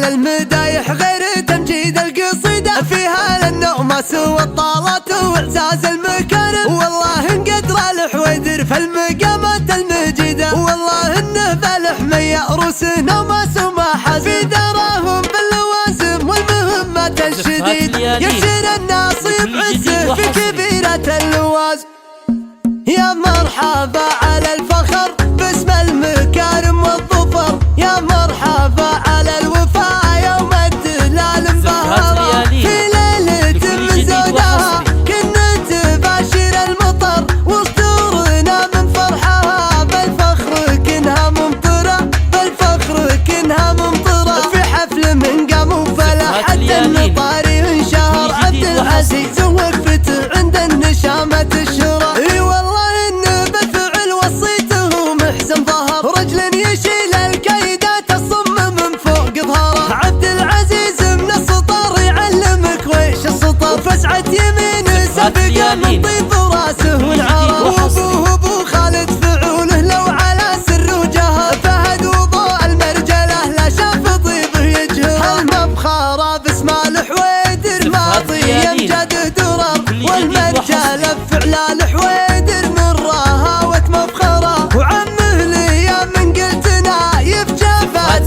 على المدايح غير تمجيد القصيدة، فيها للنغمس والطالات واعزاز المكارم. والله ان قدر الحويدر في المقامات المجيدة، والله انه فالحمية روسنا وما سما حز، في دراهم باللوازم والمهمات الشديدة، يبشر الناصيب عزه في كبيرة اللوازم. يا مرحبا على الفخر باسم المكارم والظفر، يا مرحبا على الوفاء يوم الدلال مبهرة، في ليلة من زودها كنا تباشر المطر، وسطورنا من فرحها بالفخر كنها ممطرة، بالفخر كنها ممطرة، في حفل من قام وفلا حد النطاري انشهر عبد العزيز ووقفته عند النشامة الشرى. رجل يشيل الكيدات الصم من فوق ظهره، عبد العزيز من السطر يعلمك ويش السطر، فسعة يمين سبقه من طيب راسه والعرى، وابوه ابو خالد فعوله لو على سر وجهه، فهد وضوء المرجله لا شاف طيبه يجهره، المبخره باسم الحويدر ماضي يمجد درر، والمرجله بفعل الحويدر من راها مبخره،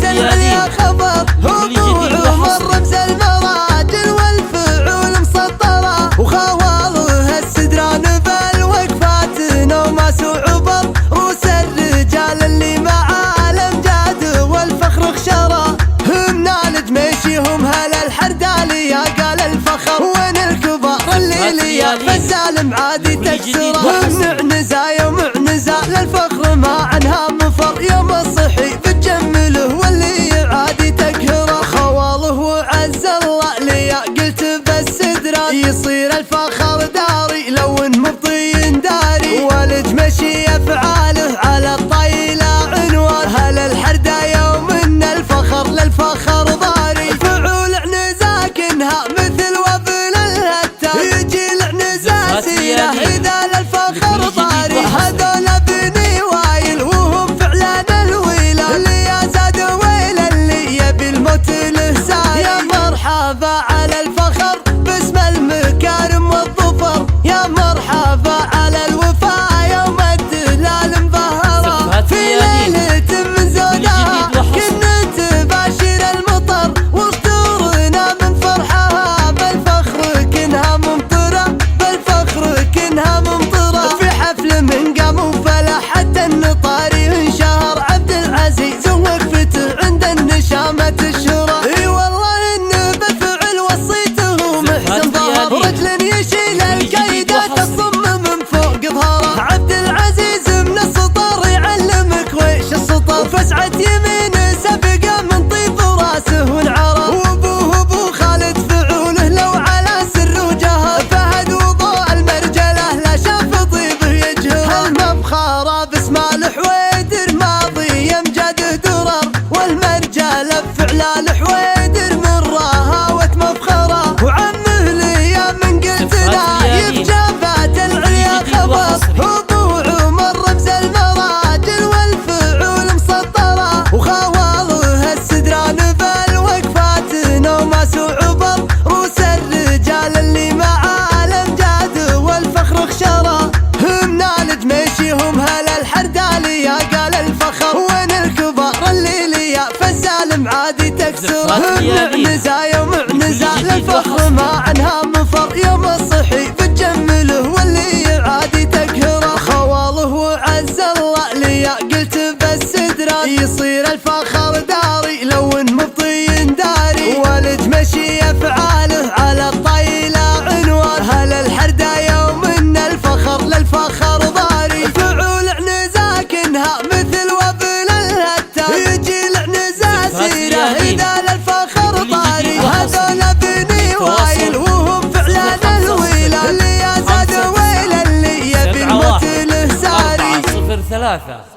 العليا خبر هبوع ومر رمز المراجل والفعول مسطرة، وخواله السدران بالوقفات نوماس وعبر، روس الرجال اللي مع الامجاد والفخر خشرة، هم نالج مشيهم هلا الحردالية قال الفخر، وين الكبار اللي ليا فالسالم عادي تكسره، هم نعنزة يوم عنزة للفخر ما عنها مفر، يوم الصحي بتجمله واللي عادي تكهره، خواله وعز الله ليا قلت بالسدران، يصير الفخر داري لو مبطي داري، والد مشي افعاله على الطايلة عنوان، هل الحردة يوم ان الفخر للفخر ضاري، فعول عنزة كنها مثل وبل الهتان، يجي العنزة سيرة اذا للفخر ضاري، هذول بني وايل وهم فعلا الويلة، اللي زاد ويل اللي يبي الموت له سايل. يا مرحبا على الفخر باسم المكارم والظفر، يا مرحبا على الوفاء يوم الدلال مبهرة، في ليلة من زودها كنا تباشر المطر، وسطورنا من فرحها بالفخر كنها ممطرة، بالفخر كنها ممطرة، في حفل من قام وفلا حتى النطاري انشهر عبد العزيز ووقفته عند النشامة الشرى. اي والله انه بالفعل وصيته محسن ظهر، رجل يشيل الكيدات الصم من فوق ظهره، عبد العزيز من السطر يعلمك ويش السطر، فسعة يمين سبقه من طيب راسه والعرى، وابوه ابو خالد فعوله لو على سر وجهه، فهد وضوء المرجله لا شاف طيبه يجهره، المبخره باسم الحويدر ماضي يمجد درر، والمرجله بفعل الحويدر من راها مبخره، وعمه ليا من قلت لا يبجابات العليا خبر، هبوع ومر رمز المراجل والفعول مسطره، وخواله السدران بالوقفات نوماس وعبر، روس الرجال اللي مع الامجاد والفخر خشره، هم نالج مشيهم هلا الحردالية قال الفخر، وين الكبار اللي ليا فالسالم عادي تكسره، هم نعنزة يوم عنزة للفخر ما عنها مفر، يوم الصحي بتجمله واللي عادي تكهره، خواله وعز الله ليا قلت بالسدران، يصير الفخر داري لو مبطي داري، والد مشي افعاله على الطايلة عنوان، هل الحردة يوم ان الفخر للفخر ضاري، فعول عنزة كنها مثل وبل الهتان، يجي العنزة سيرة اذا للفخر ضاري، هذول بني وايل وهم فعلا الويلة، اللي زاد ويل اللي يبي الموت له ساري. 4-0-3